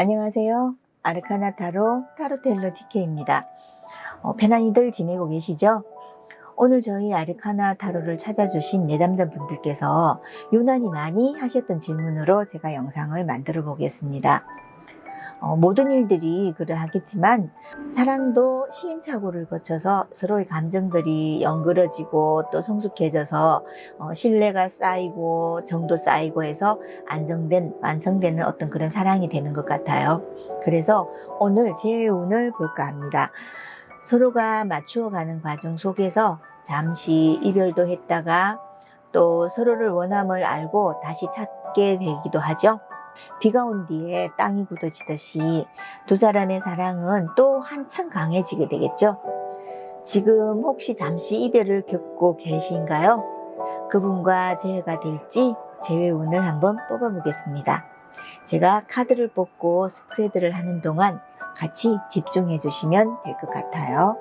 안녕하세요. 아르카나 타로텔러 DK입니다. 편안히들 지내고 계시죠? 오늘 저희 아르카나 타로를 찾아주신 내담자분들께서 유난히 많이 하셨던 질문으로 제가 영상을 만들어 보겠습니다. 모든 일들이 그러하겠지만 사랑도 시행착오를 거쳐서 서로의 감정들이 연그러지고 또 성숙해져서 신뢰가 쌓이고 정도 쌓이고 해서 안정된 완성되는 어떤 그런 사랑이 되는 것 같아요. 그래서 오늘 제 운을 볼까 합니다. 서로가 맞추어가는 과정 속에서 잠시 이별도 했다가 또 서로를 원함을 알고 다시 찾게 되기도 하죠. 비가 온 뒤에 땅이 굳어지듯이 두 사람의 사랑은 또 한층 강해지게 되겠죠. 지금 혹시 잠시 이별을 겪고 계신가요? 그분과 재회가 될지 재회 운을 한번 뽑아보겠습니다. 제가 카드를 뽑고 스프레드를 하는 동안 같이 집중해 주시면 될 것 같아요.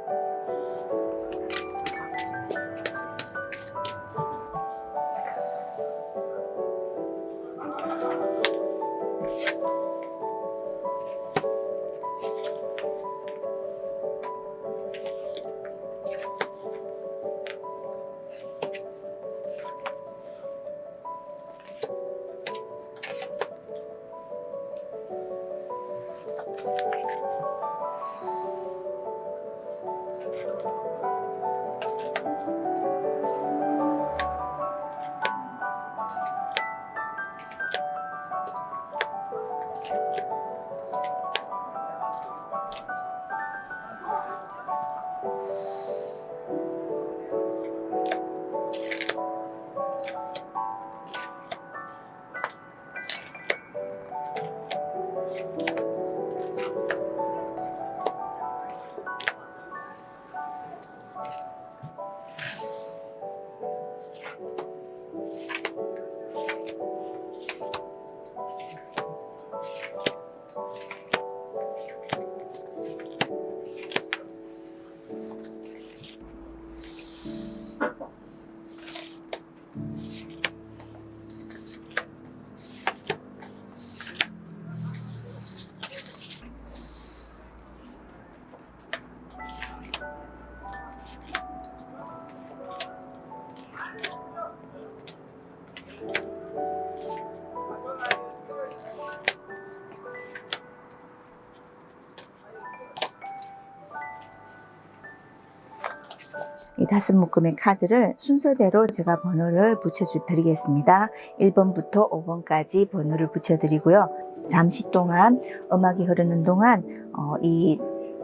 이 5묶음의 카드를 순서대로 제가 번호를 붙여드리겠습니다. 1번부터 5번까지 번호를 붙여드리고요. 잠시 동안 음악이 흐르는 동안 이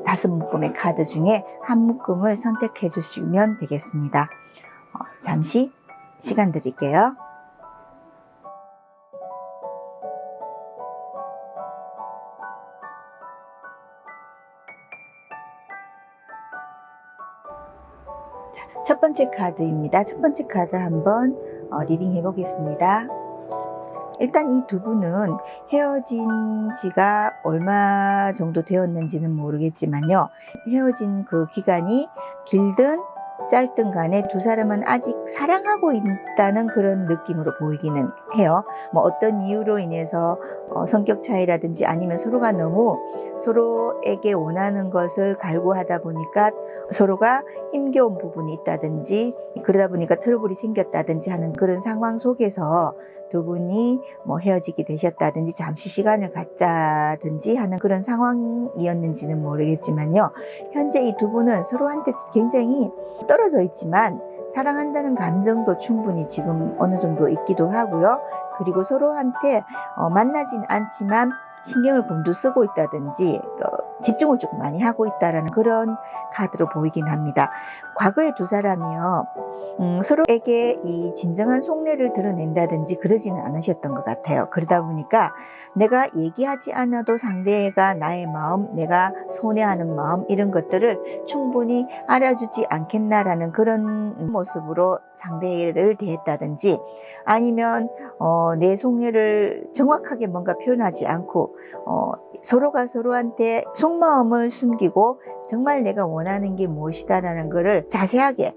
5묶음의 카드 중에 한 묶음을 선택해 주시면 되겠습니다. 잠시 시간 드릴게요. 첫 번째 카드입니다. 첫 번째 카드 한번 리딩 해보겠습니다. 일단 이 두 분은 헤어진 지가 얼마 정도 되었는지는 모르겠지만요. 헤어진 그 기간이 길든 짧든 간에 두 사람은 아직 사랑하고 있다는 그런 느낌으로 보이기는 해요. 뭐 어떤 이유로 인해서 성격 차이라든지 아니면 서로가 너무 서로에게 원하는 것을 갈구하다 보니까 서로가 힘겨운 부분이 있다든지 그러다 보니까 트러블이 생겼다든지 하는 그런 상황 속에서 두 분이 뭐 헤어지게 되셨다든지 잠시 시간을 갖자든지 하는 그런 상황이었는지는 모르겠지만요. 현재 이 두 분은 서로한테 굉장히 떨어져 있지만 사랑한다는 감정도 충분히 지금 어느 정도 있기도 하고요. 그리고 서로한테 만나진 않지만 신경을 곤두 쓰고 있다든지 집중을 조금 많이 하고 있다라는 그런 카드로 보이긴 합니다. 과거에 두 사람이요. 서로에게 이 진정한 속내를 드러낸다든지 그러지는 않으셨던 것 같아요. 그러다 보니까 내가 얘기하지 않아도 상대가 나의 마음, 내가 손해하는 마음 이런 것들을 충분히 알아주지 않겠나라는 그런 모습으로 상대를 대했다든지 아니면 내 속내를 정확하게 뭔가 표현하지 않고 서로가 서로한테 속마음을 숨기고 정말 내가 원하는 게 무엇이다라는 거를 자세하게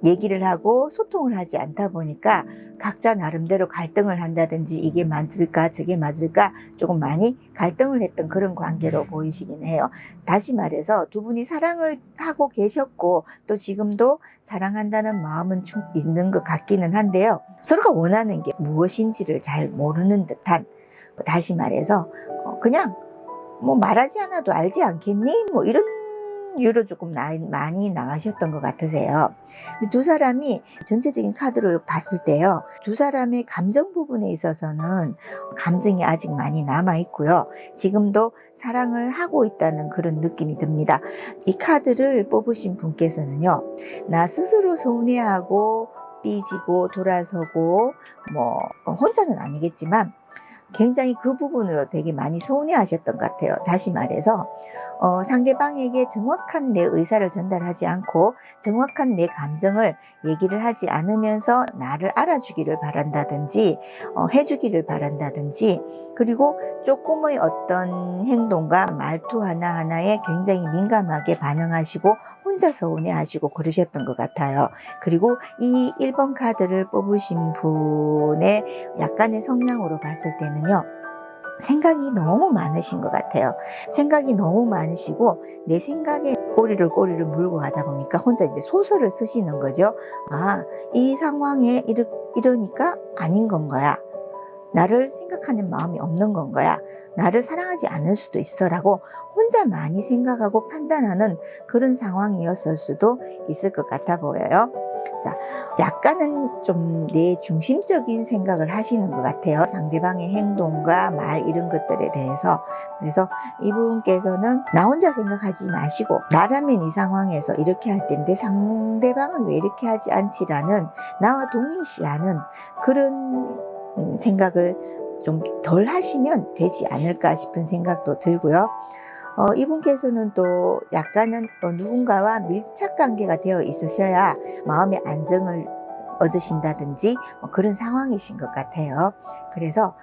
얘기를 하고 소통을 하지 않다 보니까 각자 나름대로 갈등을 한다든지 이게 맞을까 저게 맞을까 조금 많이 갈등을 했던 그런 관계로 보이시긴 해요. 다시 말해서 두 분이 사랑을 하고 계셨고 또 지금도 사랑한다는 마음은 있는 것 같기는 한데요. 서로가 원하는 게 무엇인지를 잘 모르는 듯한, 다시 말해서 그냥 뭐 말하지 않아도 알지 않겠니? 뭐 이런 유로 조금 많이 나가셨던 것 같으세요. 근데 두 사람이 전체적인 카드를 봤을 때요, 두 사람의 감정 부분에 있어서는 감정이 아직 많이 남아 있고요. 지금도 사랑을 하고 있다는 그런 느낌이 듭니다. 이 카드를 뽑으신 분께서는요, 나 스스로 서운해하고 삐지고 돌아서고 뭐 혼자는 아니겠지만 굉장히 그 부분으로 되게 많이 서운해 하셨던 것 같아요. 다시 말해서 상대방에게 정확한 내 의사를 전달하지 않고 정확한 내 감정을 얘기를 하지 않으면서 나를 알아주기를 바란다든지 해주기를 바란다든지, 그리고 조금의 어떤 행동과 말투 하나하나에 굉장히 민감하게 반응하시고 혼자 서운해 하시고 그러셨던 것 같아요. 그리고 이 1번 카드를 뽑으신 분의 약간의 성향으로 봤을 때는 생각이 너무 많으신 것 같아요. 생각이 너무 많으시고 내 생각에 꼬리를 물고 가다 보니까 혼자 이제 소설을 쓰시는 거죠. 아, 이 상황에 이러니까 아닌 건 거야. 나를 생각하는 마음이 없는 건 거야. 나를 사랑하지 않을 수도 있어 라고 혼자 많이 생각하고 판단하는 그런 상황이었을 수도 있을 것 같아 보여요. 자, 약간은 좀 내 중심적인 생각을 하시는 것 같아요. 상대방의 행동과 말 이런 것들에 대해서. 그래서 이분께서는 나 혼자 생각하지 마시고 나라면 이 상황에서 이렇게 할 텐데 상대방은 왜 이렇게 하지 않지라는 나와 동일시하는 그런 생각을 좀 덜 하시면 되지 않을까 싶은 생각도 들고요. 이분께서는 또 약간은 누군가와 밀착 관계가 되어 있으셔야 마음의 안정을 얻으신다든지 뭐 그런 상황이신 것 같아요. 그래서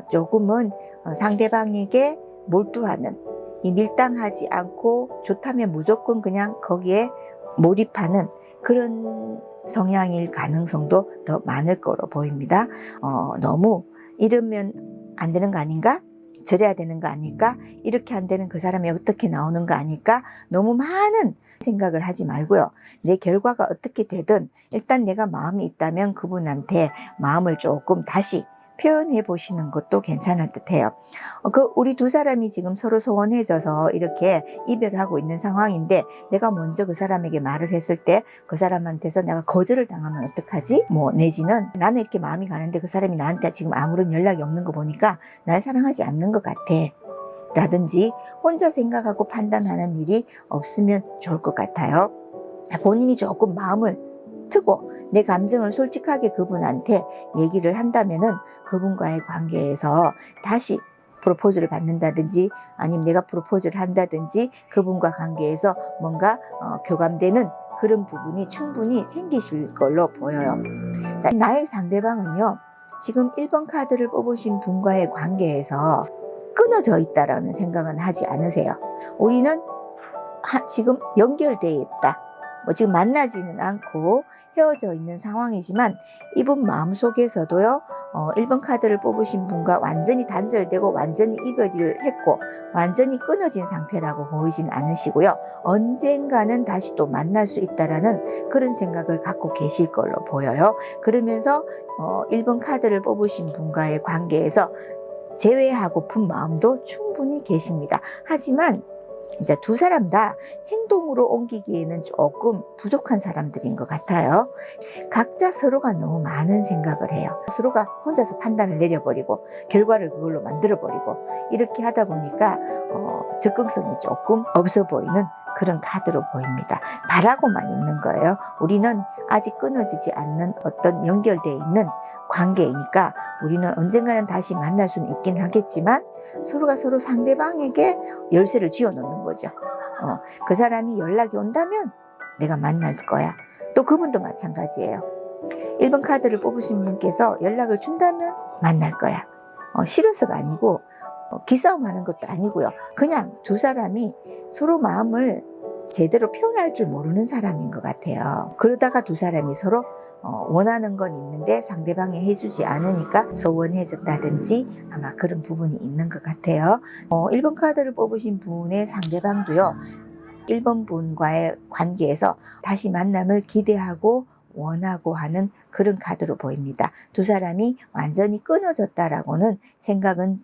조금은 상대방에게 몰두하는, 이 밀당하지 않고 좋다면 무조건 그냥 거기에 몰입하는 그런 성향일 가능성도 더 많을 거로 보입니다. 너무 이러면 안 되는 거 아닌가? 저래야 되는 거 아닐까? 이렇게 안 되면 그 사람이 어떻게 나오는 거 아닐까? 너무 많은 생각을 하지 말고요. 내 결과가 어떻게 되든 일단 내가 마음이 있다면 그분한테 마음을 조금 다시 표현해 보시는 것도 괜찮을 듯해요. 우리 두 사람이 지금 서로 소원해져서 이렇게 이별을 하고 있는 상황인데 내가 먼저 그 사람에게 말을 했을 때 그 사람한테서 내가 거절을 당하면 어떡하지? 뭐 내지는 나는 이렇게 마음이 가는데 그 사람이 나한테 지금 아무런 연락이 없는 거 보니까 날 사랑하지 않는 것 같아 라든지 혼자 생각하고 판단하는 일이 없으면 좋을 것 같아요. 본인이 조금 마음을 트고 내 감정을 솔직하게 그분한테 얘기를 한다면은 그분과의 관계에서 다시 프로포즈를 받는다든지 아니면 내가 프로포즈를 한다든지 그분과 관계에서 뭔가 교감되는 그런 부분이 충분히 생기실 걸로 보여요. 자, 나의 상대방은요, 지금 1번 카드를 뽑으신 분과의 관계에서 끊어져 있다라는 생각은 하지 않으세요. 우리는 지금 연결되어 있다. 지금 만나지는 않고 헤어져 있는 상황이지만 이분 마음속에서도요, 1번 카드를 뽑으신 분과 완전히 단절되고 완전히 이별을 했고 완전히 끊어진 상태라고 보이진 않으시고요. 언젠가는 다시 또 만날 수 있다라는 그런 생각을 갖고 계실 걸로 보여요. 그러면서 1번 카드를 뽑으신 분과의 관계에서 재회하고픈 마음도 충분히 계십니다. 하지만 이제 두 사람 다 행동으로 옮기기에는 조금 부족한 사람들인 것 같아요. 각자 서로가 너무 많은 생각을 해요. 서로가 혼자서 판단을 내려버리고 결과를 그걸로 만들어버리고 이렇게 하다 보니까 접근성이 조금 없어 보이는 그런 카드로 보입니다. 바라고만 있는 거예요. 우리는 아직 끊어지지 않는 어떤 연결되어 있는 관계이니까 우리는 언젠가는 다시 만날 수는 있긴 하겠지만 서로가 서로 상대방에게 열쇠를 쥐어 놓는 거죠. 그 사람이 연락이 온다면 내가 만날 거야. 또 그분도 마찬가지예요. 1번 카드를 뽑으신 분께서 연락을 준다면 만날 거야. 싫어서가 아니고 기싸움 하는 것도 아니고요. 그냥 두 사람이 서로 마음을 제대로 표현할 줄 모르는 사람인 것 같아요. 그러다가 두 사람이 서로 원하는 건 있는데 상대방이 해주지 않으니까 서운해졌다든지 아마 그런 부분이 있는 것 같아요. 1번 카드를 뽑으신 분의 상대방도요, 1번 분과의 관계에서 다시 만남을 기대하고 원하고 하는 그런 카드로 보입니다. 두 사람이 완전히 끊어졌다라고는 생각은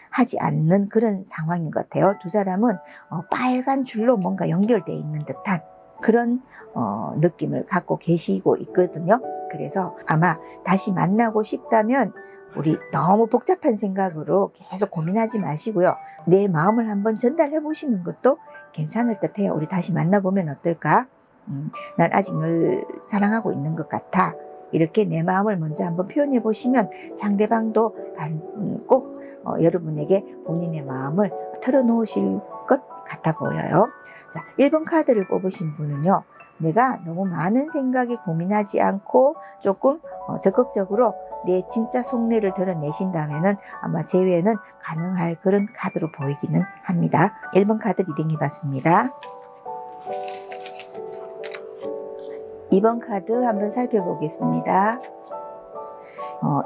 하지 않는 그런 상황인 것 같아요. 두 사람은 빨간 줄로 뭔가 연결되어 있는 듯한 그런 느낌을 갖고 계시고 있거든요. 그래서 아마 다시 만나고 싶다면 우리 너무 복잡한 생각으로 계속 고민하지 마시고요. 내 마음을 한번 전달해 보시는 것도 괜찮을 듯 해요. 우리 다시 만나보면 어떨까? 난 아직 널 사랑하고 있는 것 같아. 이렇게 내 마음을 먼저 한번 표현해 보시면 상대방도 꼭 여러분에게 본인의 마음을 털어놓으실 것 같아 보여요. 자, 1번 카드를 뽑으신 분은요, 내가 너무 많은 생각에 고민하지 않고 조금 적극적으로 내 진짜 속내를 드러내신다면은 아마 재회는 가능할 그런 카드로 보이기는 합니다. 1번 카드 리딩 해봤습니다. 2번 카드 한번 살펴보겠습니다.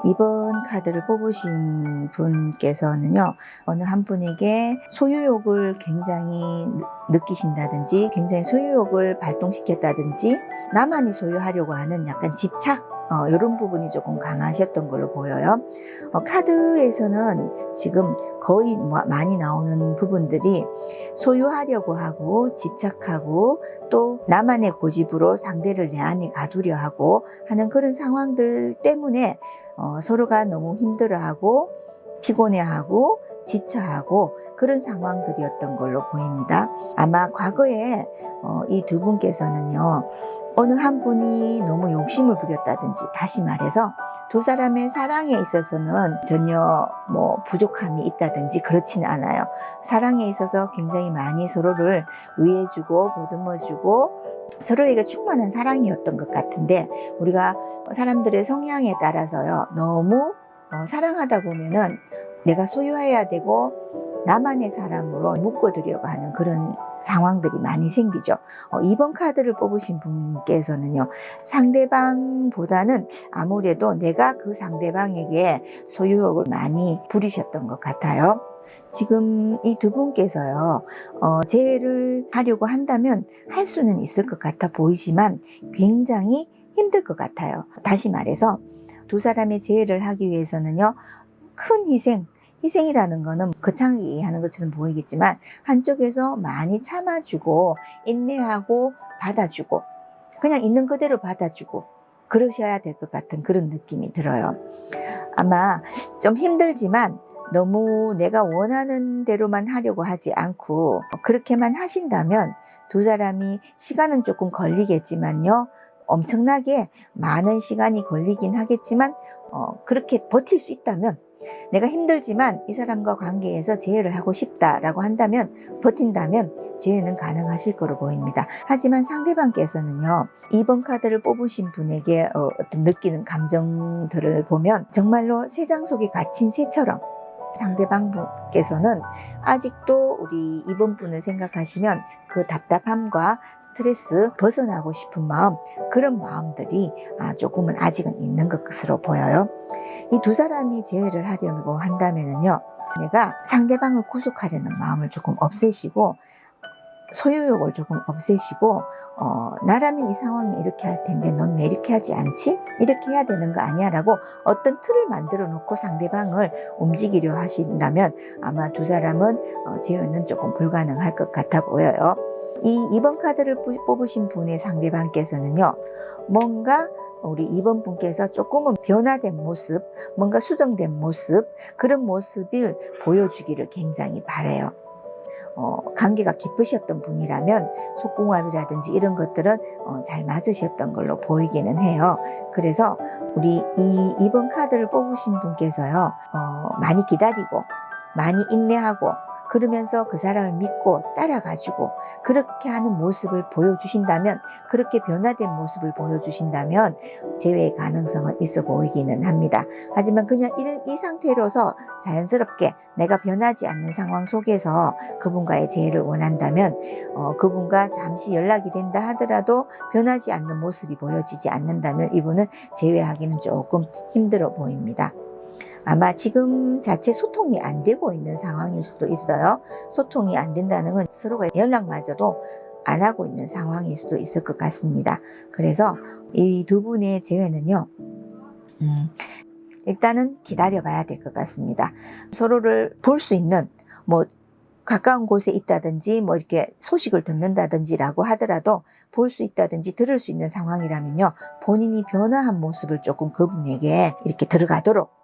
2번 카드를 뽑으신 분께서는요, 어느 한 분에게 소유욕을 굉장히 느끼신다든지, 굉장히 소유욕을 발동시켰다든지, 나만이 소유하려고 하는 약간 집착, 이런 부분이 조금 강하셨던 걸로 보여요. 카드에서는 지금 거의 많이 나오는 부분들이 소유하려고 하고 집착하고 또 나만의 고집으로 상대를 내 안에 가두려 하고 하는 그런 상황들 때문에 서로가 너무 힘들어하고 피곤해하고 지쳐하고 그런 상황들이었던 걸로 보입니다. 아마 과거에 이 두 분께서는요, 어느 한 분이 너무 욕심을 부렸다든지, 다시 말해서 두 사람의 사랑에 있어서는 전혀 부족함이 있다든지 그렇지는 않아요. 사랑에 있어서 굉장히 많이 서로를 위해주고 보듬어주고 서로에게 충만한 사랑이었던 것 같은데, 우리가 사람들의 성향에 따라서요, 너무 사랑하다 보면은 내가 소유해야 되고 나만의 사람으로 묶어두려고 하는 그런 상황들이 많이 생기죠. 2번 카드를 뽑으신 분께서는요, 상대방보다는 아무래도 내가 그 상대방에게 소유욕을 많이 부리셨던 것 같아요. 지금 이 두 분께서요, 재회를 하려고 한다면 할 수는 있을 것 같아 보이지만 굉장히 힘들 것 같아요. 다시 말해서 두 사람의 재회를 하기 위해서는요, 큰 희생이라는 거는 거창하게 얘기하는 것처럼 보이겠지만 한쪽에서 많이 참아주고 인내하고 받아주고 그냥 있는 그대로 받아주고 그러셔야 될 것 같은 그런 느낌이 들어요. 아마 좀 힘들지만 너무 내가 원하는 대로만 하려고 하지 않고 그렇게만 하신다면 두 사람이 시간은 조금 걸리겠지만요, 엄청나게 많은 시간이 걸리긴 하겠지만 그렇게 버틸 수 있다면, 내가 힘들지만 이 사람과 관계에서 재회를 하고 싶다라고 한다면, 버틴다면 재회는 가능하실 거로 보입니다. 하지만 상대방께서는요, 2번 카드를 뽑으신 분에게 어떤 느끼는 감정들을 보면 정말로 새장 속에 갇힌 새처럼, 상대방 분께서는 아직도 우리 2번 분을 생각하시면 그 답답함과 스트레스 벗어나고 싶은 마음, 그런 마음들이 조금은 아직은 있는 것으로 보여요. 이 두 사람이 재회를 하려고 한다면은요, 내가 상대방을 구속하려는 마음을 조금 없애시고 소유욕을 조금 없애시고 나라면 이 상황이 이렇게 할 텐데 넌 왜 이렇게 하지 않지? 이렇게 해야 되는 거 아니야? 라고 어떤 틀을 만들어 놓고 상대방을 움직이려 하신다면 아마 두 사람은 재회는 조금 불가능할 것 같아 보여요. 이 2번 카드를 뽑으신 분의 상대방께서는요, 뭔가 우리 2번 분께서 조금은 변화된 모습, 뭔가 수정된 모습, 그런 모습을 보여주기를 굉장히 바라요. 관계가 깊으셨던 분이라면 속궁합이라든지 이런 것들은 잘 맞으셨던 걸로 보이기는 해요. 그래서 우리 이 2번 카드를 뽑으신 분께서요, 많이 기다리고 많이 인내하고 그러면서 그 사람을 믿고 따라가지고 그렇게 하는 모습을 보여주신다면, 그렇게 변화된 모습을 보여주신다면 재회의 가능성은 있어 보이기는 합니다. 하지만 그냥 이 상태로서 자연스럽게 내가 변하지 않는 상황 속에서 그분과의 재회를 원한다면 그분과 잠시 연락이 된다 하더라도 변하지 않는 모습이 보여지지 않는다면 이분은 재회하기는 조금 힘들어 보입니다. 아마 지금 자체 소통이 안 되고 있는 상황일 수도 있어요. 소통이 안 된다는 건 서로가 연락마저도 안 하고 있는 상황일 수도 있을 것 같습니다. 그래서 이 두 분의 재회는요, 일단은 기다려 봐야 될 것 같습니다. 서로를 볼 수 있는, 뭐 가까운 곳에 있다든지 뭐 이렇게 소식을 듣는다든지라고 하더라도 볼 수 있다든지 들을 수 있는 상황이라면요, 본인이 변화한 모습을 조금 그분에게 이렇게 들어가도록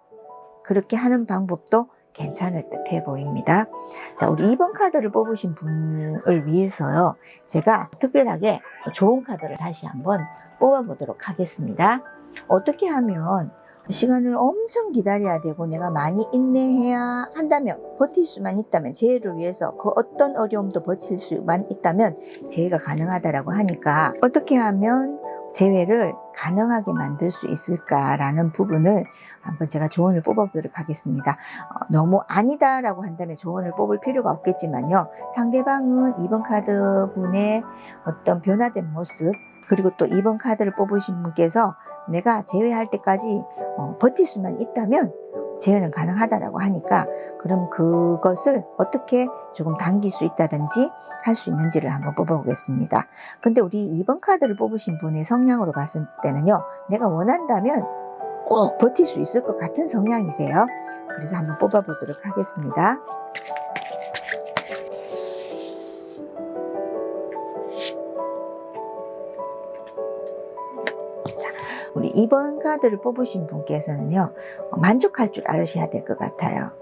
그렇게 하는 방법도 괜찮을 듯해 보입니다. 자, 우리 2번 카드를 뽑으신 분을 위해서요, 제가 특별하게 좋은 카드를 다시 한번 뽑아보도록 하겠습니다. 어떻게 하면 시간을 엄청 기다려야 되고 내가 많이 인내해야 한다면, 버틸 수만 있다면, 재회를 위해서 그 어떤 어려움도 버틸 수만 있다면 재회가 가능하다라고 하니까, 어떻게 하면 재회를 가능하게 만들 수 있을까라는 부분을 한번 제가 조언을 뽑아보도록 하겠습니다. 너무 아니다라고 한다면 조언을 뽑을 필요가 없겠지만요, 상대방은 2번 카드 분의 어떤 변화된 모습, 그리고 또 2번 카드를 뽑으신 분께서 내가 재회할 때까지 버틸 수만 있다면 재회는 가능하다라고 하니까, 그럼 그것을 어떻게 조금 당길 수 있다든지 할 수 있는지를 한번 뽑아보겠습니다. 근데 우리 2번 카드를 뽑으신 분의 성향으로 봤을 때는요, 내가 원한다면 버틸 수 있을 것 같은 성향이세요. 그래서 한번 뽑아보도록 하겠습니다. 우리 2번 카드를 뽑으신 분께서는요, 만족할 줄 알으셔야 될 것 같아요.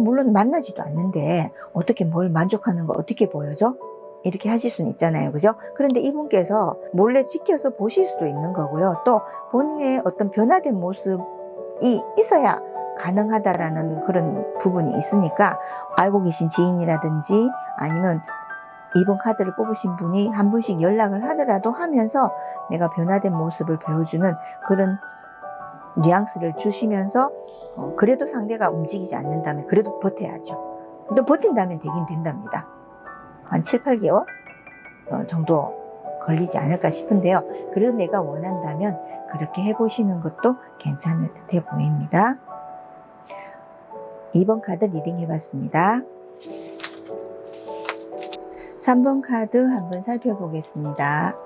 물론 만나지도 않는데 어떻게 뭘 만족하는 걸 어떻게 보여줘? 이렇게 하실 수는 있잖아요. 그죠? 그런데 이분께서 몰래 지켜서 보실 수도 있는 거고요. 또 본인의 어떤 변화된 모습이 있어야 가능하다라는 그런 부분이 있으니까, 알고 계신 지인이라든지 아니면 2번 카드를 뽑으신 분이 한 분씩 연락을 하더라도 하면서 내가 변화된 모습을 보여주는 그런 뉘앙스를 주시면서 그래도 상대가 움직이지 않는다면 그래도 버텨야죠. 또 버틴다면 되긴 된답니다. 한 7, 8개월 정도 걸리지 않을까 싶은데요. 그래도 내가 원한다면 그렇게 해보시는 것도 괜찮을 듯해 보입니다. 2번 카드 리딩 해봤습니다. 3번 카드 한번 살펴보겠습니다.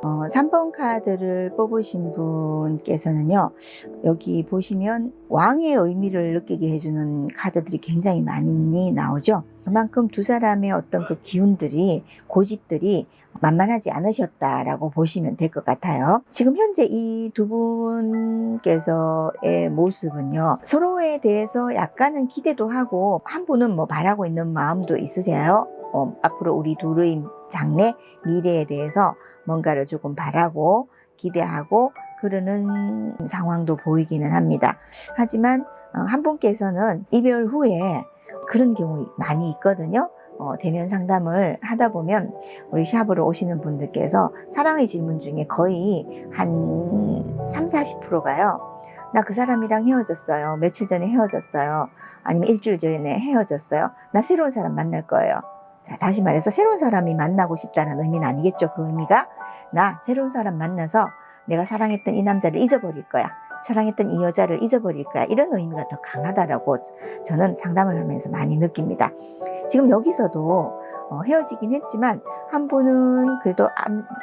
3번 카드를 뽑으신 분께서는요, 여기 보시면 왕의 의미를 느끼게 해주는 카드들이 굉장히 많이 나오죠. 그만큼 두 사람의 어떤 그 기운들이, 고집들이 만만하지 않으셨다라고 보시면 될 것 같아요. 지금 현재 이 두 분께서의 모습은요, 서로에 대해서 약간은 기대도 하고, 한 분은 뭐 바라고 있는 마음도 있으세요. 앞으로 우리 둘의 장래 미래에 대해서 뭔가를 조금 바라고 기대하고 그러는 상황도 보이기는 합니다. 하지만 한 분께서는 이별 후에 그런 경우 많이 있거든요. 대면 상담을 하다 보면 우리 샵으로 오시는 분들께서 사랑의 질문 중에 거의 한 30-40%가요. 나 그 사람이랑 헤어졌어요. 며칠 전에 헤어졌어요. 아니면 일주일 전에 헤어졌어요. 나 새로운 사람 만날 거예요. 자, 다시 말해서 새로운 사람이 만나고 싶다는 의미는 아니겠죠. 그 의미가 나 새로운 사람 만나서 내가 사랑했던 이 남자를 잊어버릴 거야. 사랑했던 이 여자를 잊어버릴 거야. 이런 의미가 더 강하다라고 저는 상담을 하면서 많이 느낍니다. 지금 여기서도 헤어지긴 했지만 한 분은 그래도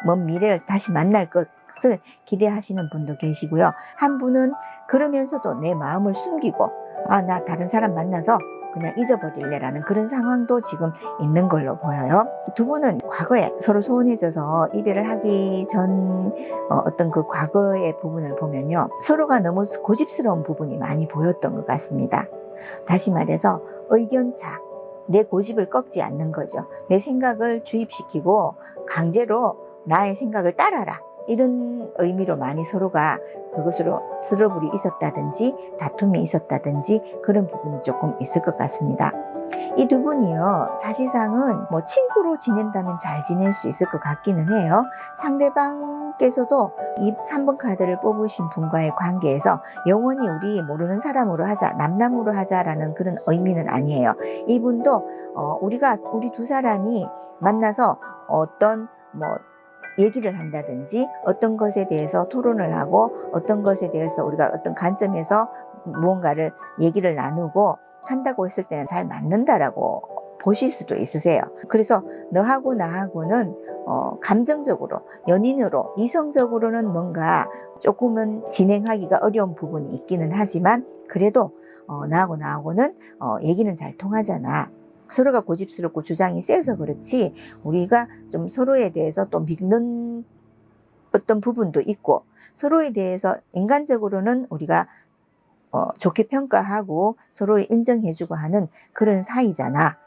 먼 미래를 다시 만날 것을 기대하시는 분도 계시고요. 한 분은 그러면서도 내 마음을 숨기고 나 다른 사람 만나서 그냥 잊어버릴래라는 그런 상황도 지금 있는 걸로 보여요. 두 분은 과거에 서로 소원해져서 이별을 하기 전 어떤 그 과거의 부분을 보면요, 서로가 너무 고집스러운 부분이 많이 보였던 것 같습니다. 다시 말해서 의견차, 내 고집을 꺾지 않는 거죠. 내 생각을 주입시키고 강제로 나의 생각을 따라라, 이런 의미로 많이 서로가 그것으로 트러블이 있었다든지 다툼이 있었다든지 그런 부분이 조금 있을 것 같습니다. 이 두 분이요, 사실상은 뭐 친구로 지낸다면 잘 지낼 수 있을 것 같기는 해요. 상대방께서도 이 3번 카드를 뽑으신 분과의 관계에서 영원히 우리 모르는 사람으로 하자, 남남으로 하자라는 그런 의미는 아니에요. 이분도 우리 두 사람이 만나서 어떤 얘기를 한다든지 어떤 것에 대해서 토론을 하고 어떤 것에 대해서 우리가 어떤 관점에서 무언가를 얘기를 나누고 한다고 했을 때는 잘 맞는다라고 보실 수도 있으세요. 그래서 너하고 나하고는 감정적으로, 연인으로, 이성적으로는 뭔가 조금은 진행하기가 어려운 부분이 있기는 하지만 그래도 나하고는 얘기는 잘 통하잖아. 서로가 고집스럽고 주장이 세서 그렇지 우리가 좀 서로에 대해서 또 믿는 어떤 부분도 있고 서로에 대해서 인간적으로는 우리가 좋게 평가하고 서로 인정해주고 하는 그런 사이잖아.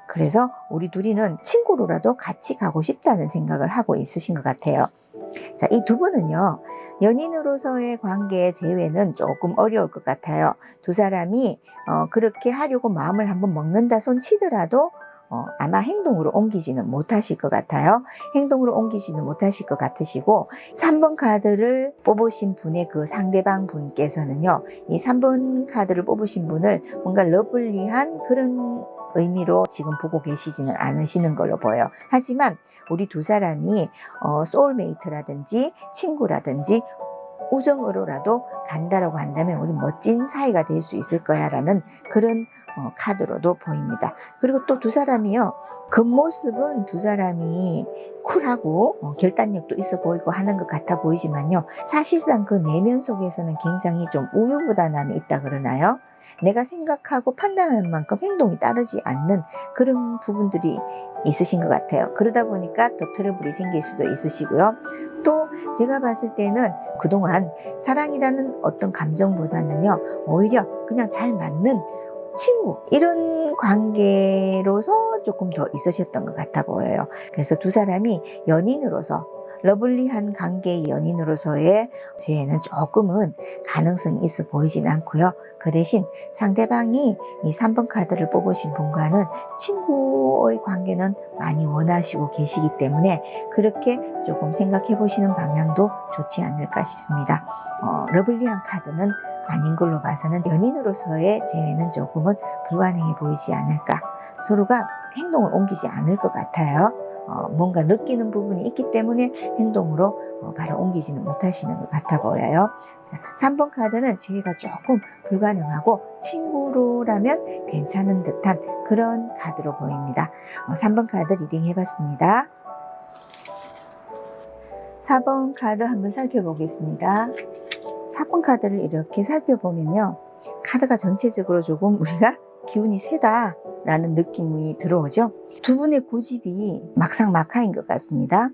그래서 우리 둘이는 친구로라도 같이 가고 싶다는 생각을 하고 있으신 것 같아요. 자, 이 두 분은요, 연인으로서의 관계 제외는 조금 어려울 것 같아요. 두 사람이 그렇게 하려고 마음을 한번 먹는다 손 치더라도 아마 행동으로 옮기지는 못하실 것 같아요. 행동으로 옮기지는 못하실 것 같으시고 3번 카드를 뽑으신 분의 그 상대방 분께서는요. 이 3번 카드를 뽑으신 분을 뭔가 러블리한 그런 의미로 지금 보고 계시지는 않으시는 걸로 보여요. 하지만 우리 두 사람이 소울메이트라든지 친구라든지 우정으로라도 간다라고 한다면 우리 멋진 사이가 될 수 있을 거야 라는 그런 카드로도 보입니다. 그리고 또 두 사람이요, 겉모습은 두 사람이 쿨하고 결단력도 있어 보이고 하는 것 같아 보이지만요, 사실상 그 내면 속에서는 굉장히 좀 우유부단함이 있다 그러나요? 내가 생각하고 판단하는 만큼 행동이 따르지 않는 그런 부분들이 있으신 것 같아요. 그러다 보니까 더 트러블이 생길 수도 있으시고요. 또 제가 봤을 때는 그동안 사랑이라는 어떤 감정보다는요, 오히려 그냥 잘 맞는 친구 이런 관계로서 조금 더 있으셨던 것 같아 보여요. 그래서 두 사람이 연인으로서 러블리한 관계의 연인으로서의 재회는 조금은 가능성이 있어 보이진 않고요. 그 대신 상대방이 이 3번 카드를 뽑으신 분과는 친구의 관계는 많이 원하시고 계시기 때문에 그렇게 조금 생각해 보시는 방향도 좋지 않을까 싶습니다. 러블리한 카드는 아닌 걸로 봐서는 연인으로서의 재회는 조금은 불가능해 보이지 않을까. 서로가 행동을 옮기지 않을 것 같아요. 뭔가 느끼는 부분이 있기 때문에 행동으로 바로 옮기지는 못하시는 것 같아 보여요. 자, 3번 카드는 재회가 조금 불가능하고 친구로라면 괜찮은 듯한 그런 카드로 보입니다. 3번 카드 리딩 해봤습니다. 4번 카드 한번 살펴보겠습니다. 4번 카드를 이렇게 살펴보면요, 카드가 전체적으로 조금 우리가 기운이 세다 라는 느낌이 들어오죠. 두 분의 고집이 막상막하인 것 같습니다.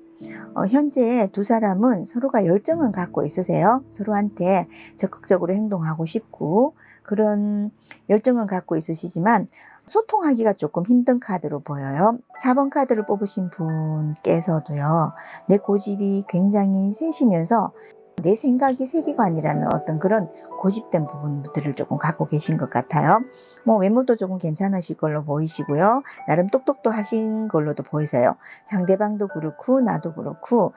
현재 두 사람은 서로가 열정은 갖고 있으세요. 서로한테 적극적으로 행동하고 싶고 그런 열정은 갖고 있으시지만 소통하기가 조금 힘든 카드로 보여요. 4번 카드를 뽑으신 분께서도요, 내 고집이 굉장히 세시면서 내 생각이 세계관이라는 어떤 그런 고집된 부분들을 조금 갖고 계신 것 같아요. 외모도 조금 괜찮으실 걸로 보이시고요. 나름 똑똑도 하신 걸로도 보이세요. 상대방도 그렇고 나도 그렇고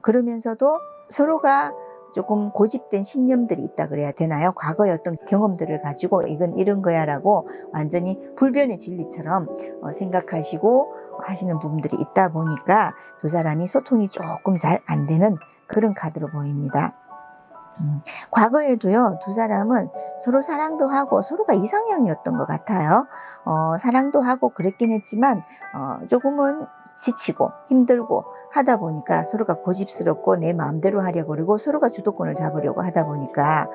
그러면서도 서로가 조금 고집된 신념들이 있다 그래야 되나요? 과거의 어떤 경험들을 가지고 이건 이런 거야 라고 완전히 불변의 진리처럼 생각하시고 하시는 부분들이 있다 보니까 두 사람이 소통이 조금 잘 안 되는 그런 카드로 보입니다. 과거에도요, 두 사람은 서로 사랑도 하고 서로가 이상형이었던 것 같아요. 사랑도 하고 그랬긴 했지만 조금은 지치고 힘들고 하다 보니까 서로가 고집스럽고 내 마음대로 하려고 그러고 서로가 주도권을 잡으려고 하다 보니까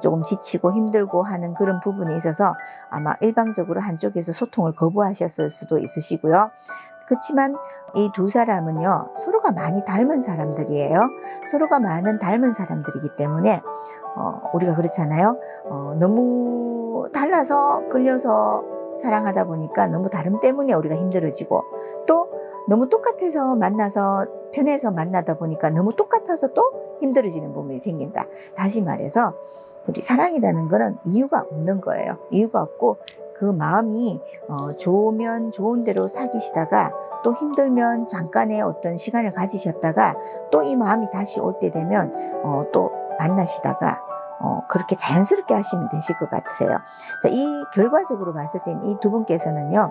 조금 지치고 힘들고 하는 그런 부분이 있어서 아마 일방적으로 한쪽에서 소통을 거부하셨을 수도 있으시고요. 그렇지만 이 두 사람은요, 서로가 많이 닮은 사람들이에요. 서로가 많은 닮은 사람들이기 때문에 우리가 그렇잖아요. 너무 달라서 끌려서 사랑하다 보니까 너무 다름 때문에 우리가 힘들어지고 또 너무 똑같아서 만나서 편해서 만나다 보니까 너무 똑같아서 또 힘들어지는 부분이 생긴다. 다시 말해서 우리 사랑이라는 거는 이유가 없는 거예요. 이유가 없고 그 마음이 좋으면 좋은 대로 사귀시다가 또 힘들면 잠깐의 어떤 시간을 가지셨다가 또 이 마음이 다시 올 때 되면 또 만나시다가 그렇게 자연스럽게 하시면 되실 것 같으세요. 자, 이 결과적으로 봤을 땐 이 두 분께서는요,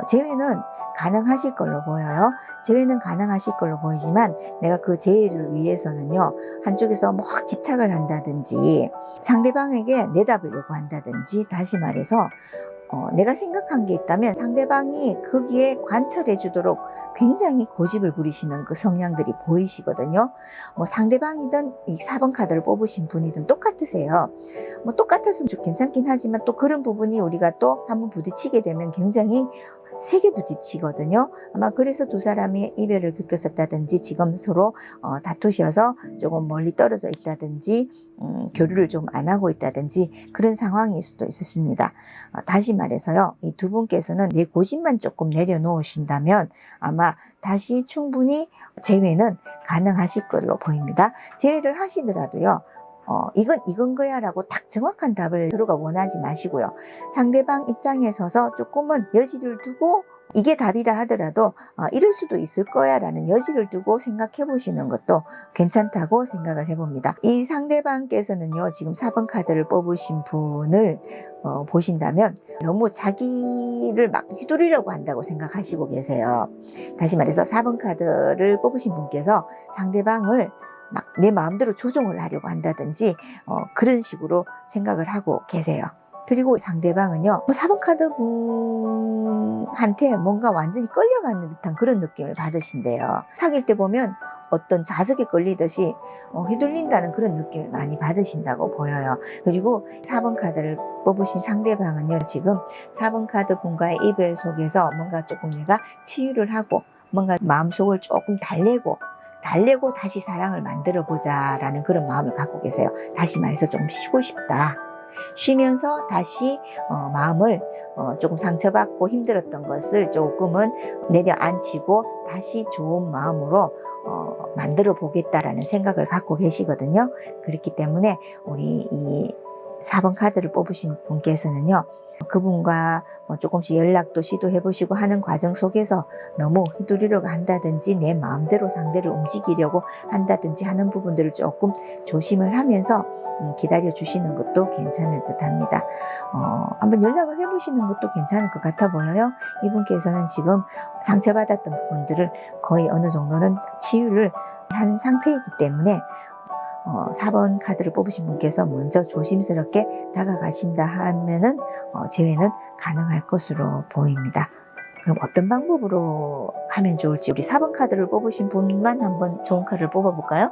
재회는 가능하실 걸로 보여요. 재회는 가능하실 걸로 보이지만 내가 그 재회를 위해서는요, 한쪽에서 막 집착을 한다든지 상대방에게 내답을 요구한다든지 다시 말해서 내가 생각한 게 있다면 상대방이 거기에 관철해 주도록 굉장히 고집을 부리시는 그 성향들이 보이시거든요. 뭐 상대방이든 이 4번 카드를 뽑으신 분이든 똑같으세요. 뭐 똑같아서 좀 괜찮긴 하지만 또 그런 부분이 우리가 또 한번 부딪히게 되면 굉장히 세게 부딪히거든요. 아마 그래서 두 사람이 이별을 겪었었다든지 지금 서로 다투셔서 조금 멀리 떨어져 있다든지 교류를 좀 안 하고 있다든지 그런 상황일 수도 있으십니다. 다시 말해서요, 이 두 분께서는 내 고집만 조금 내려놓으신다면 아마 다시 충분히 재회는 가능하실 걸로 보입니다. 재회를 하시더라도요, 이건 거야 라고 딱 정확한 답을 서로가 원하지 마시고요. 상대방 입장에 서서 조금은 여지를 두고 이게 답이라 하더라도 이럴 수도 있을 거야 라는 여지를 두고 생각해 보시는 것도 괜찮다고 생각을 해봅니다. 이 상대방께서는요, 지금 4번 카드를 뽑으신 분을 보신다면 너무 자기를 막 휘두르려고 한다고 생각하시고 계세요. 다시 말해서 4번 카드를 뽑으신 분께서 상대방을 막 내 마음대로 조종을 하려고 한다든지 그런 식으로 생각을 하고 계세요. 그리고 상대방은요, 4번 카드 분한테 뭔가 완전히 끌려가는 듯한 그런 느낌을 받으신대요. 사귈 때 보면 어떤 자석에 걸리듯이 휘둘린다는 그런 느낌을 많이 받으신다고 보여요. 그리고 4번 카드를 뽑으신 상대방은요, 지금 4번 카드 분과의 이별 속에서 뭔가 조금 내가 치유를 하고 뭔가 마음속을 조금 달래고 다시 사랑을 만들어 보자 라는 그런 마음을 갖고 계세요. 다시 말해서 좀 쉬고 싶다. 쉬면서 다시 마음을 조금 상처받고 힘들었던 것을 조금은 내려앉히고 다시 좋은 마음으로 만들어 보겠다라는 생각을 갖고 계시거든요. 그렇기 때문에 우리 이 4번 카드를 뽑으신 분께서는요, 그분과 조금씩 연락도 시도해 보시고 하는 과정 속에서 너무 휘두르려고 한다든지 내 마음대로 상대를 움직이려고 한다든지 하는 부분들을 조금 조심을 하면서 기다려 주시는 것도 괜찮을 듯 합니다. 한번 연락을 해 보시는 것도 괜찮을 것 같아 보여요. 이분께서는 지금 상처받았던 부분들을 거의 어느 정도는 치유를 하는 상태이기 때문에 4번 카드를 뽑으신 분께서 먼저 조심스럽게 다가가신다 하면은 재회는 가능할 것으로 보입니다. 그럼 어떤 방법으로 하면 좋을지 우리 4번 카드를 뽑으신 분만 한번 좋은 카드를 뽑아볼까요?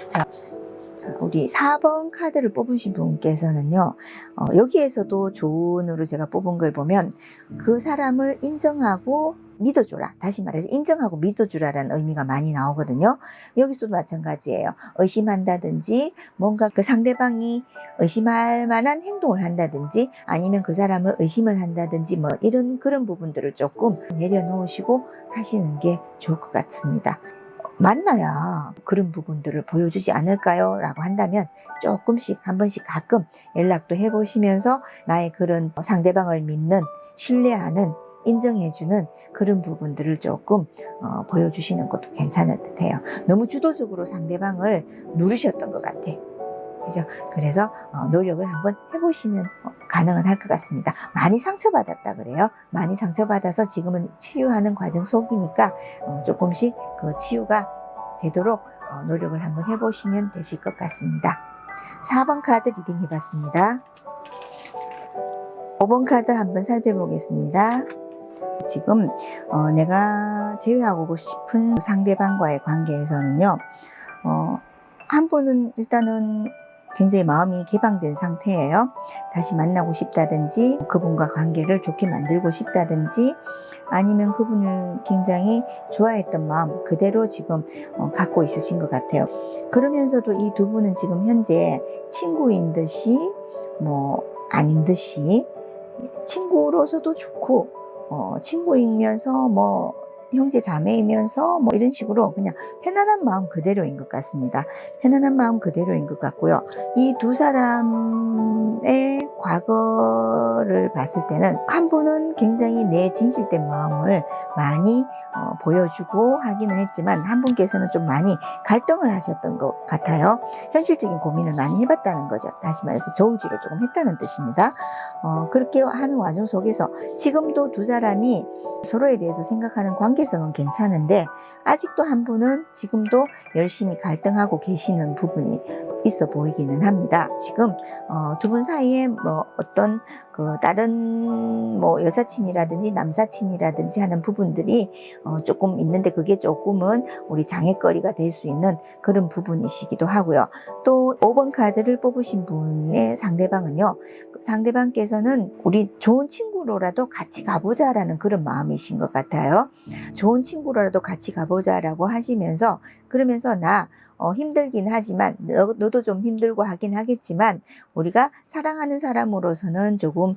자, 우리 4번 카드를 뽑으신 분께서는요, 여기에서도 조언으로 제가 뽑은 걸 보면 그 사람을 인정하고 믿어주라. 다시 말해서 인정하고 믿어주라라는 의미가 많이 나오거든요. 여기서도 마찬가지예요. 의심한다든지 뭔가 그 상대방이 의심할 만한 행동을 한다든지 아니면 그 사람을 의심을 한다든지 뭐 이런 그런 부분들을 조금 내려놓으시고 하시는 게 좋을 것 같습니다. 만나야 그런 부분들을 보여주지 않을까요? 라고 한다면 조금씩 한 번씩 가끔 연락도 해보시면서 나의 그런 상대방을 믿는, 신뢰하는, 인정해주는 그런 부분들을 조금 보여주시는 것도 괜찮을 듯해요. 너무 주도적으로 상대방을 누르셨던 것 같아. 그죠? 그래서 노력을 한번 해보시면 가능은 할 것 같습니다. 많이 상처받았다 그래요. 많이 상처받아서 지금은 치유하는 과정 속이니까 조금씩 그 치유가 되도록 노력을 한번 해보시면 되실 것 같습니다. 4번 카드 리딩 해봤습니다. 5번 카드 한번 살펴보겠습니다. 지금 내가 제외하고 싶은 상대방과의 관계에서는요, 한 분은 일단은 굉장히 마음이 개방된 상태예요. 다시 만나고 싶다든지 그분과 관계를 좋게 만들고 싶다든지 아니면 그분을 굉장히 좋아했던 마음 그대로 지금 갖고 있으신 것 같아요. 그러면서도 이 두 분은 지금 현재 친구인 듯이 뭐 아닌 듯이, 친구로서도 좋고 친구이면서 뭐 형제 자매이면서 뭐 이런 식으로 그냥 편안한 마음 그대로인 것 같습니다. 편안한 마음 그대로인 것 같고요. 이 두 사람의 과거를 봤을 때는 한 분은 굉장히 내 진실된 마음을 많이 보여주고 하기는 했지만, 한 분께서는 좀 많이 갈등을 하셨던 것 같아요. 현실적인 고민을 많이 해봤다는 거죠. 다시 말해서 저울질을 조금 했다는 뜻입니다. 그렇게 하는 와중 속에서 지금도 두 사람이 서로에 대해서 생각하는 관계성은 괜찮은데, 아직도 한 분은 지금도 열심히 갈등하고 계시는 부분이 있어 보이기는 합니다. 지금 두 분 사이에 뭐 어떤 그 다른 뭐 여사친이라든지 남사친이라든지 하는 부분들이 조금 있는데, 그게 조금은 우리 장애거리가 될 수 있는 그런 부분이시기도 하고요. 또 5번 카드를 뽑으신 분의 상대방은요, 그 상대방께서는 우리 좋은 친구로라도 같이 가보자라는 그런 마음이신 것 같아요. 좋은 친구로라도 같이 가보자라고 하시면서, 그러면서 나 힘들긴 하지만 너도 좀 힘들고 하긴 하겠지만, 우리가 사랑하는 사람으로서는 조금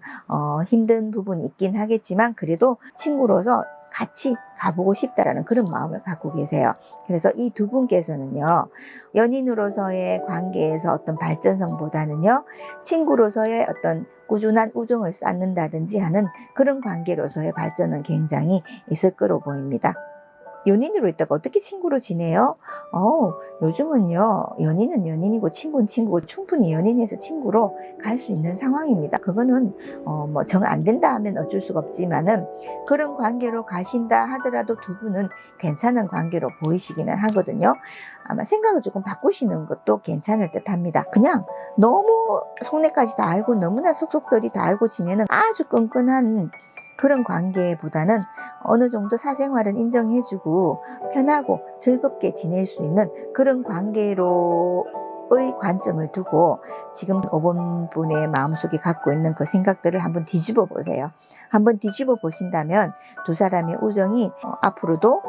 힘든 부분이 있긴 하겠지만, 그래도 친구로서 같이 가보고 싶다라는 그런 마음을 갖고 계세요. 그래서 이 두 분께서는요, 연인으로서의 관계에서 어떤 발전성보다는요, 친구로서의 어떤 꾸준한 우정을 쌓는다든지 하는 그런 관계로서의 발전은 굉장히 있을 거로 보입니다. 연인으로 있다가 어떻게 친구로 지내요? 요즘은요, 연인은 연인이고 친구는 친구고, 충분히 연인에서 친구로 갈 수 있는 상황입니다. 그거는 뭐 정 안 된다 하면 어쩔 수가 없지만은, 그런 관계로 가신다 하더라도 두 분은 괜찮은 관계로 보이시기는 하거든요. 아마 생각을 조금 바꾸시는 것도 괜찮을 듯 합니다. 그냥 너무 속내까지 다 알고 너무나 속속들이 다 알고 지내는 아주 끈끈한 그런 관계보다는 어느 정도 사생활은 인정해주고 편하고 즐겁게 지낼 수 있는 그런 관계로의 관점을 두고, 지금 5번 분의 마음속에 갖고 있는 그 생각들을 한번 뒤집어 보세요. 한번 뒤집어 보신다면 두 사람의 우정이 앞으로도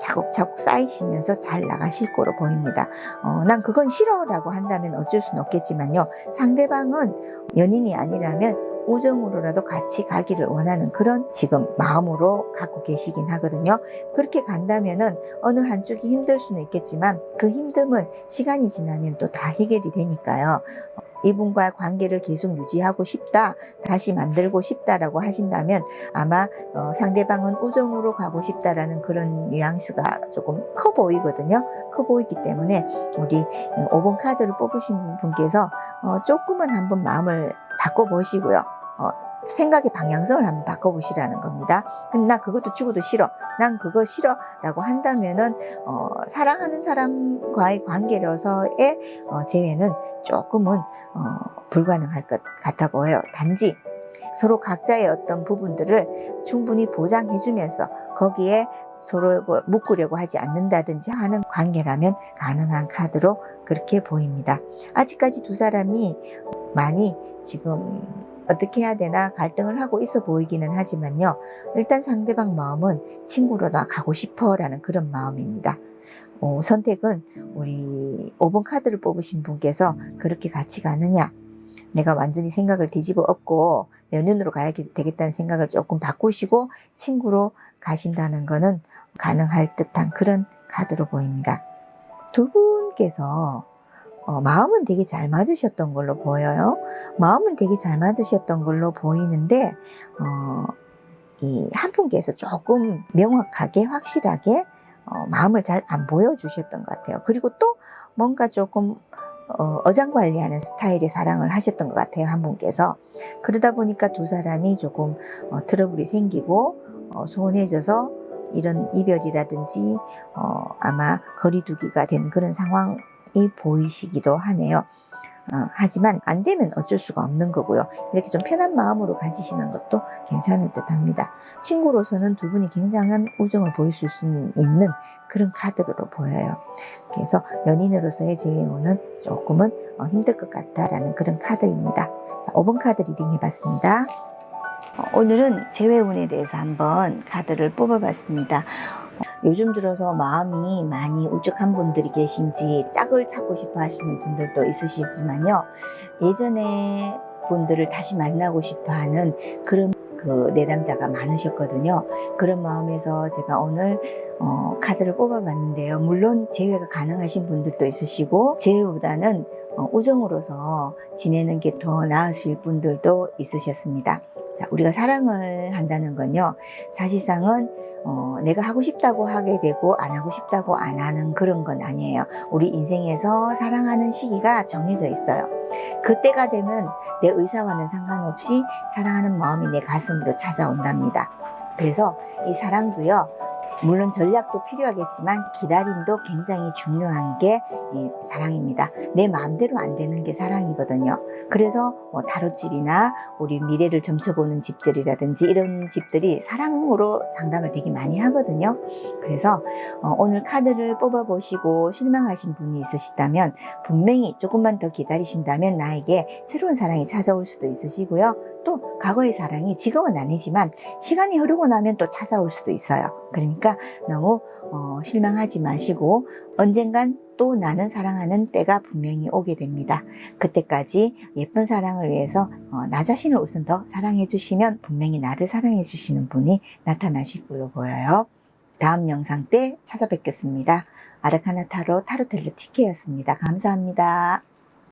차곡차곡 쌓이시면서 잘 나가실 거로 보입니다. 난 그건 싫어라고 한다면 어쩔 수는 없겠지만요, 상대방은 연인이 아니라면 우정으로라도 같이 가기를 원하는 그런 지금 마음으로 갖고 계시긴 하거든요. 그렇게 간다면은 어느 한쪽이 힘들 수는 있겠지만, 그 힘듦은 시간이 지나면 또 다 해결이 되니까요. 이분과 관계를 계속 유지하고 싶다, 다시 만들고 싶다라고 하신다면, 아마 상대방은 우정으로 가고 싶다라는 그런 뉘앙스가 조금 커 보이거든요. 커 보이기 때문에 우리 5번 카드를 뽑으신 분께서 조금은 한번 마음을 바꿔보시고요. 생각의 방향성을 한번 바꿔보시라는 겁니다. 근데 나 그것도 죽어도 싫어, 난 그거 싫어 라고 한다면은 사랑하는 사람과의 관계로서의 재회는 조금은 불가능할 것 같아 보여요. 단지 서로 각자의 어떤 부분들을 충분히 보장해주면서 거기에 서로 묶으려고 하지 않는다든지 하는 관계라면 가능한 카드로 그렇게 보입니다. 아직까지 두 사람이 많이 지금 어떻게 해야 되나 갈등을 하고 있어 보이기는 하지만요, 일단 상대방 마음은 친구로 나 가고 싶어 라는 그런 마음입니다. 선택은 우리 5번 카드를 뽑으신 분께서 그렇게 같이 가느냐, 내가 완전히 생각을 뒤집어 엎고 연인으로 가야 되겠다는 생각을 조금 바꾸시고 친구로 가신다는 거는 가능할 듯한 그런 카드로 보입니다. 두 분께서 마음은 되게 잘 맞으셨던 걸로 보여요. 마음은 되게 잘 맞으셨던 걸로 보이는데, 이 한 분께서 조금 명확하게 확실하게 마음을 잘 안 보여주셨던 것 같아요. 그리고 또 뭔가 조금 어장관리하는 스타일의 사랑을 하셨던 것 같아요, 한 분께서. 그러다 보니까 두 사람이 조금 트러블이 생기고 소원해져서 이런 이별이라든지 아마 거리두기가 된 그런 상황 보이시기도 하네요. 하지만 안 되면 어쩔 수가 없는 거고요. 이렇게 좀 편한 마음으로 가지시는 것도 괜찮을 듯 합니다. 친구로서는 두 분이 굉장한 우정을 보이실 수 있는 그런 카드로 보여요. 그래서 연인으로서의 재회호는 조금은 힘들 것 같다라는 그런 카드입니다. 자, 5번 카드 리딩 해봤습니다. 오늘은 재회운에 대해서 한번 카드를 뽑아봤습니다. 요즘 들어서 마음이 많이 울적한 분들이 계신지 짝을 찾고 싶어 하시는 분들도 있으시지만요. 예전에 분들을 다시 만나고 싶어 하는 그런 내담자가 많으셨거든요. 그런 마음에서 제가 오늘 카드를 뽑아봤는데요. 물론 재회가 가능하신 분들도 있으시고 재회보다는 우정으로서 지내는 게 더 나으실 분들도 있으셨습니다. 자, 우리가 사랑을 한다는 건요, 사실상은 내가 하고 싶다고 하게 되고 안 하고 싶다고 안 하는 그런 건 아니에요. 우리 인생에서 사랑하는 시기가 정해져 있어요. 그때가 되면 내 의사와는 상관없이 사랑하는 마음이 내 가슴으로 찾아온답니다. 그래서 이 사랑도요, 물론 전략도 필요하겠지만 기다림도 굉장히 중요한 게 이 사랑입니다. 내 마음대로 안 되는 게 사랑이거든요. 그래서 타로집이나 우리 미래를 점쳐보는 집들이라든지 이런 집들이 사랑으로 상담을 되게 많이 하거든요. 그래서 오늘 카드를 뽑아보시고 실망하신 분이 있으시다면 분명히 조금만 더 기다리신다면 나에게 새로운 사랑이 찾아올 수도 있으시고요. 또 과거의 사랑이 지금은 아니지만 시간이 흐르고 나면 또 찾아올 수도 있어요. 그러니까 너무 실망하지 마시고 언젠간 또 나는 사랑하는 때가 분명히 오게 됩니다. 그때까지 예쁜 사랑을 위해서 나 자신을 우선 더 사랑해 주시면 분명히 나를 사랑해 주시는 분이 나타나실 걸로 보여요. 다음 영상 때 찾아뵙겠습니다. 아르카나 타로 타로텔로 TK였습니다. 감사합니다.